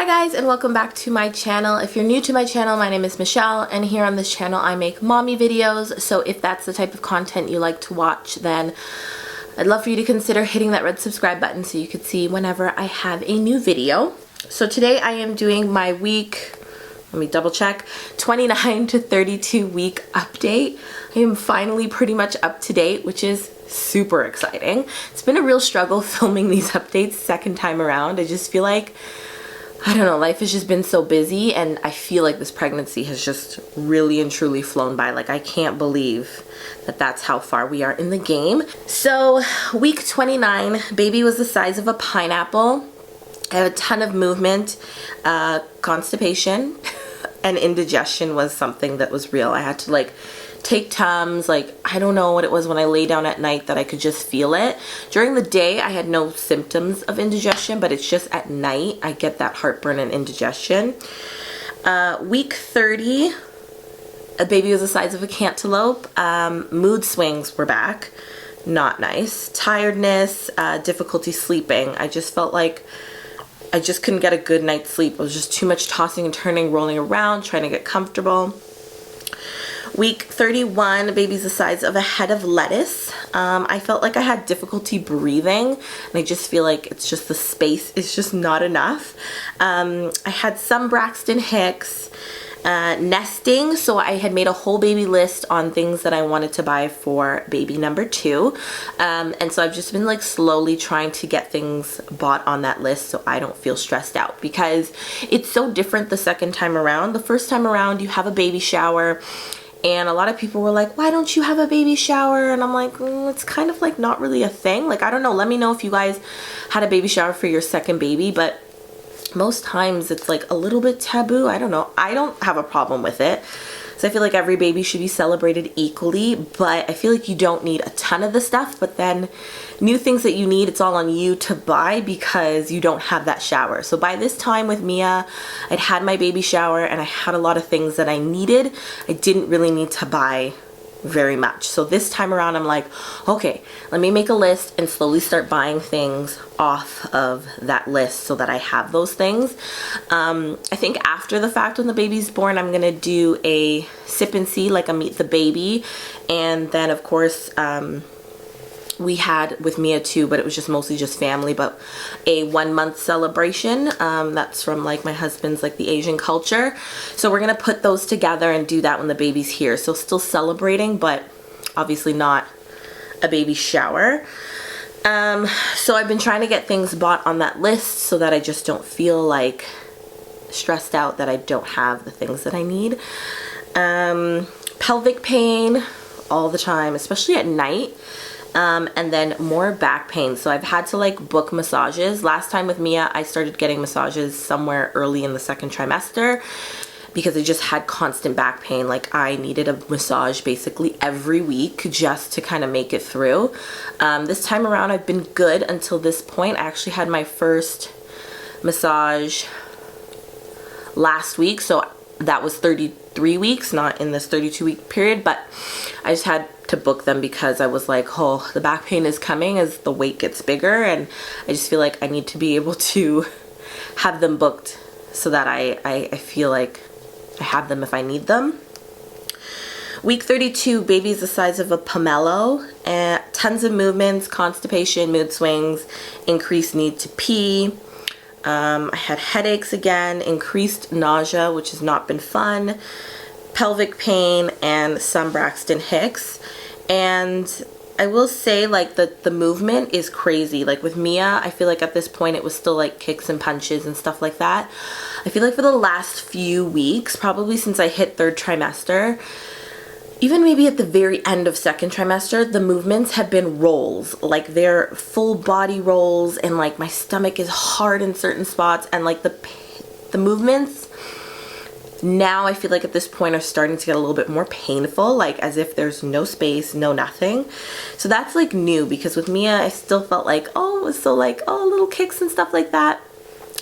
guys, and welcome back to my channel. If you're new to my channel, my name is Michelle, and here on this channel I make mommy videos. So if that's the type of content you like to watch, then I'd love for you to consider hitting that red subscribe button so you could see whenever I have a new video. So today I am doing my week, let me double check, 29 to 32 week update. I am finally pretty much up to date, which is super exciting. It's been a real struggle filming these updates second time around. I just feel like, I don't know, life has just been so busy, and I feel like this pregnancy has just really and truly flown by. Like, I can't believe that that's how far we are in the game. So week 29, baby was the size of a pineapple. I had a ton of movement, constipation, and indigestion was something that was real. I had to like take Tums, like I don't know what it was when I lay down at night that I could just feel it. During the day I had no symptoms of indigestion, but it's just at night I get that heartburn and indigestion. Week 30, a baby was the size of a cantaloupe. Mood swings were back, not nice. Tiredness, difficulty sleeping. I just felt like I just couldn't get a good night's sleep. It was just too much tossing and turning, rolling around, trying to get comfortable. Week 31, baby's the size of a head of lettuce. I felt like I had difficulty breathing, and I just feel like it's just the space is just not enough. I had some Braxton Hicks, nesting, so I had made a whole baby list on things that I wanted to buy for baby number 2. And so I've just been like slowly trying to get things bought on that list so I don't feel stressed out, because it's so different the second time around. The first time around you have a baby shower, and a lot of people were like, why don't you have a baby shower? And I'm like, it's kind of like not really a thing. Like, I don't know. Let me know if you guys had a baby shower for your second baby, but most times it's like a little bit taboo. I don't know. I don't have a problem with it. So I feel like every baby should be celebrated equally, but I feel like you don't need a ton of the stuff. But then new things that you need, it's all on you to buy because you don't have that shower. So by this time with Mia, I'd had my baby shower and I had a lot of things that I needed. I didn't really need to buy very much. So this time around I'm like, okay, let me make a list and slowly start buying things off of that list so that I have those things. I think after the fact, when the baby's born, I'm gonna do a sip and see, like a meet the baby, and then of course we had with Mia too, but it was just mostly just family, but a 1 month celebration. That's from like my husband's, like the Asian culture. So we're gonna put those together and do that when the baby's here. So still celebrating, but obviously not a baby shower. So I've been trying to get things bought on that list so that I just don't feel like stressed out that I don't have the things that I need. Pelvic pain all the time, especially at night. And then more back pain. So I've had to like book massages. Last time with Mia, I started getting massages somewhere early in the second trimester because I just had constant back pain. Like I needed a massage basically every week just to kind of make it through. This time around I've been good until this point. I actually had my first massage last week. So that was 33 weeks, not in this 32-week period, but I just had to book them because I was like, oh, the back pain is coming as the weight gets bigger, and I just feel like I need to be able to have them booked so that I feel like I have them if I need them. Week 32, baby's the size of a pomelo, and tons of movements, constipation, mood swings, increased need to pee. I had headaches again, increased nausea, which has not been fun, pelvic pain, and some Braxton Hicks. And I will say, like, the movement is crazy. Like with Mia, I feel like at this point it was still like kicks and punches and stuff like that. I feel like for the last few weeks, probably since I hit third trimester, even maybe at the very end of second trimester, the movements have been rolls. Like they're full body rolls, and like my stomach is hard in certain spots, and like the movements now I feel like at this point are starting to get a little bit more painful, like as if there's no space, no nothing. So that's like new, because with Mia I still felt like, oh, it was so like, oh, little kicks and stuff like that.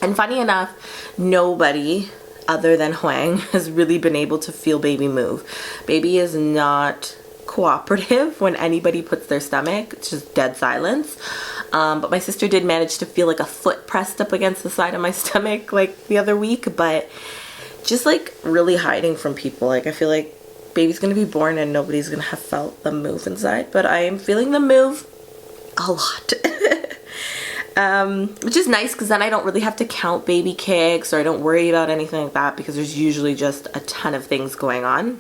And funny enough, nobody other than Hwang has really been able to feel baby move. Baby is not cooperative when anybody puts their stomach. It's just dead silence. But my sister did manage to feel like a foot pressed up against the side of my stomach like the other week, but just like really hiding from people. Like I feel like baby's gonna be born and nobody's gonna have felt the move inside, but I am feeling the move a lot. Which is nice because then I don't really have to count baby kicks, or I don't worry about anything like that because there's usually just a ton of things going on.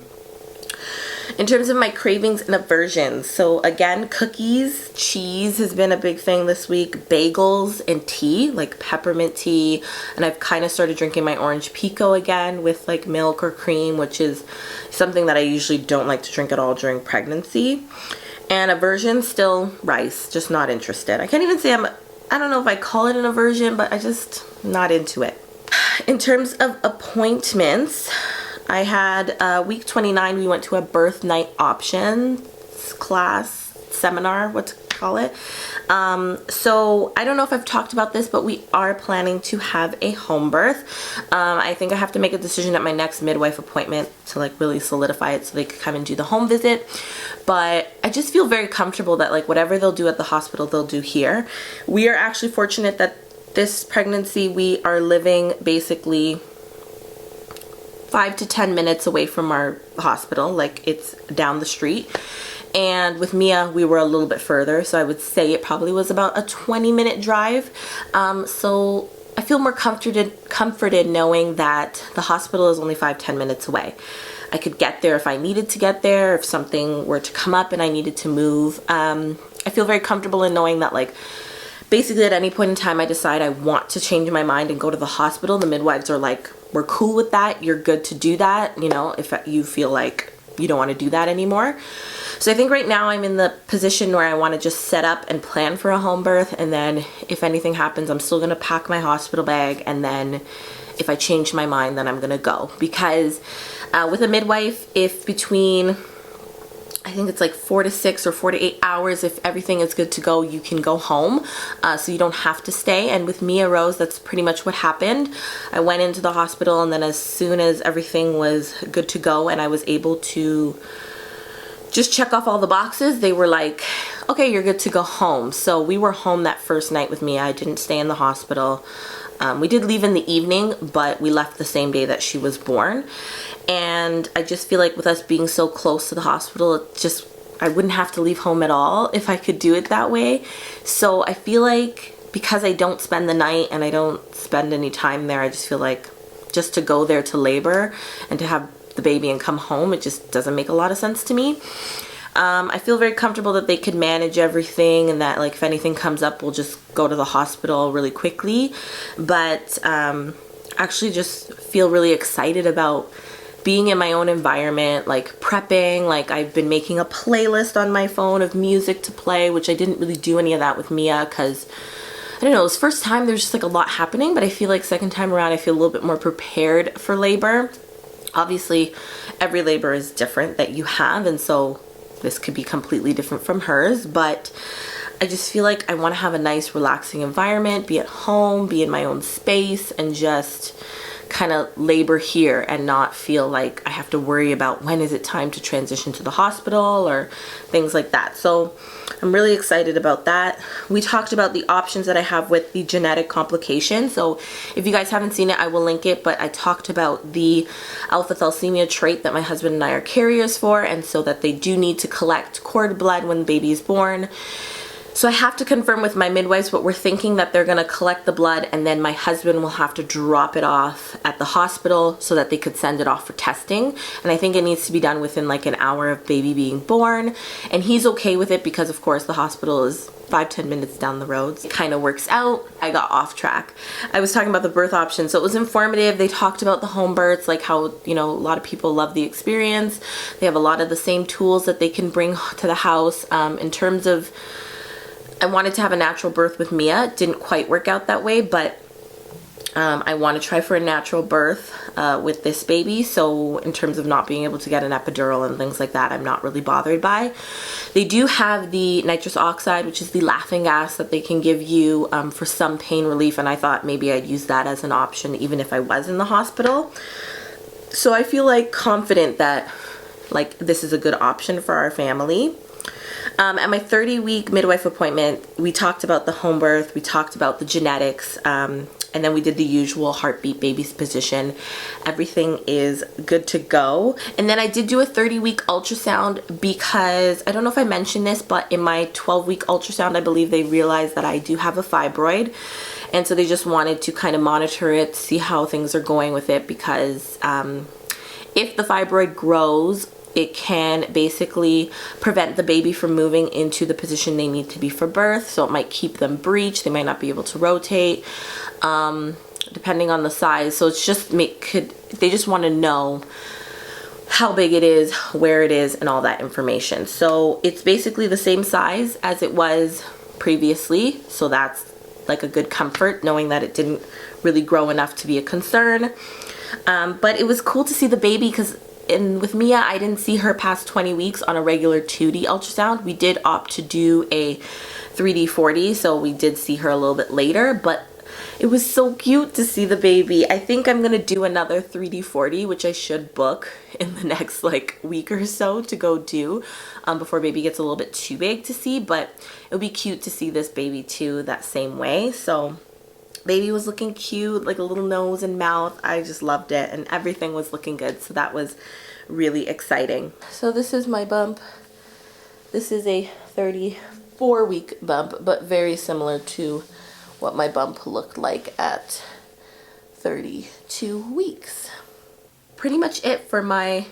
In terms of my cravings and aversions, so again, cookies, cheese has been a big thing this week, bagels, and tea, like peppermint tea, and I've kind of started drinking my orange pico again with like milk or cream, which is something that I usually don't like to drink at all during pregnancy. And aversion, still rice, just not interested. I can't even say I don't know if I call it an aversion, but I just not into it. In terms of appointments, I had week 29, we went to a birth night options class, seminar, what to call it. So I don't know if I've talked about this, but we are planning to have a home birth. I think I have to make a decision at my next midwife appointment to like really solidify it so they could come and do the home visit. But I just feel very comfortable that like whatever they'll do at the hospital, they'll do here. We are actually fortunate that this pregnancy, we are living basically 5 to 10 minutes away from our hospital, like it's down the street. And with Mia, we were a little bit further, so I would say it probably was about a 20-minute drive. So I feel more comforted knowing that the hospital is only 5-10 minutes away. I could get there if I needed to get there, if something were to come up and I needed to move. I feel very comfortable in knowing that like basically at any point in time I decide I want to change my mind and go to the hospital, the midwives are like, we're cool with that, you're good to do that, you know, if you feel like you don't want to do that anymore. So I think right now I'm in the position where I want to just set up and plan for a home birth, and then if anything happens, I'm still going to pack my hospital bag, and then if I change my mind, then I'm going to go. Because with a midwife, if between, I think it's like 4 to 6 or 4 to 8 hours, if everything is good to go, you can go home. So you don't have to stay. And with Mia Rose, that's pretty much what happened. I went into the hospital, and then as soon as everything was good to go and I was able to just check off all the boxes, they were like, okay, you're good to go home. So we were home that first night with Mia. I didn't stay in the hospital. We did leave in the evening, but we left the same day that she was born. And I just feel like with us being so close to the hospital, it just, I wouldn't have to leave home at all if I could do it that way. So I feel like because I don't spend the night and I don't spend any time there, I just feel like just to go there to labor and to have the baby and come home, it just doesn't make a lot of sense to me. I feel very comfortable that they could manage everything, and that like if anything comes up, we'll just go to the hospital really quickly. But actually just feel really excited about being in my own environment, like prepping. Like I've been making a playlist on my phone of music to play, which I didn't really do any of that with Mia because I don't know, this first time there's just like a lot happening, but I feel like second time around I feel a little bit more prepared for labor. Obviously every labor is different that you have, and so this could be completely different from hers, but I just feel like I want to have a nice relaxing environment, be at home, be in my own space, and just kind of labor here and not feel like I have to worry about when is it time to transition to the hospital or things like that. So I'm really excited about that. We talked about the options that I have with the genetic complication. So if you guys haven't seen it, I will link it, but I talked about the alpha thalassemia trait that my husband and I are carriers for, and so that they do need to collect cord blood when the baby is born. So I have to confirm with my midwives, but we're thinking that they're gonna collect the blood and then my husband will have to drop it off at the hospital so that they could send it off for testing. And I think it needs to be done within like an hour of baby being born. And he's okay with it because of course the hospital is 5-10 minutes down the road. It kind of works out. I got off track. I was talking about the birth option. So it was informative. They talked about the home births, like how, you know, a lot of people love the experience. They have a lot of the same tools that they can bring to the house. In terms of, I wanted to have a natural birth with Mia. It didn't quite work out that way, but I want to try for a natural birth with this baby. So in terms of not being able to get an epidural and things like that, I'm not really bothered by. They do have the nitrous oxide, which is the laughing gas that they can give you for some pain relief, and I thought maybe I'd use that as an option even if I was in the hospital. So I feel like confident that like this is a good option for our family. At my 30-week midwife appointment, we talked about the home birth, we talked about the genetics, and then we did the usual heartbeat, baby's position. Everything is good to go. And then I did do a 30-week ultrasound because, I don't know if I mentioned this, but in my 12-week ultrasound, I believe they realized that I do have a fibroid. And so they just wanted to kind of monitor it, see how things are going with it, because if the fibroid grows, it can basically prevent the baby from moving into the position they need to be for birth. So it might keep them breech. They might not be able to rotate, depending on the size. So it's just they just want to know how big it is, where it is, and all that information. So it's basically the same size as it was previously. So that's like a good comfort, knowing that it didn't really grow enough to be a concern. But it was cool to see the baby because with Mia, I didn't see her past 20 weeks on a regular 2D ultrasound. We did opt to do a 3D 4D, so we did see her a little bit later, but it was so cute to see the baby. I think I'm gonna do another 3D 4D, which I should book in the next like week or so to go do before baby gets a little bit too big to see, but it would be cute to see this baby too that same way. So baby was looking cute, like a little nose and mouth. I just loved it, and everything was looking good, so that was really exciting. So this is my bump. This is a 34-week bump, but very similar to what my bump looked like at 32 weeks. Pretty much it for my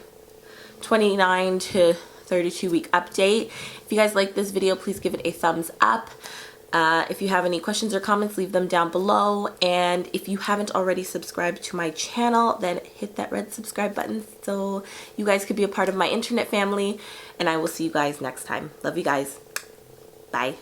29 to 32 week update. If you guys like this video, please give it a thumbs up. If you have any questions or comments, leave them down below. And if you haven't already subscribed to my channel, then hit that red subscribe button so you guys could be a part of my internet family. And I will see you guys next time. Love you guys. Bye.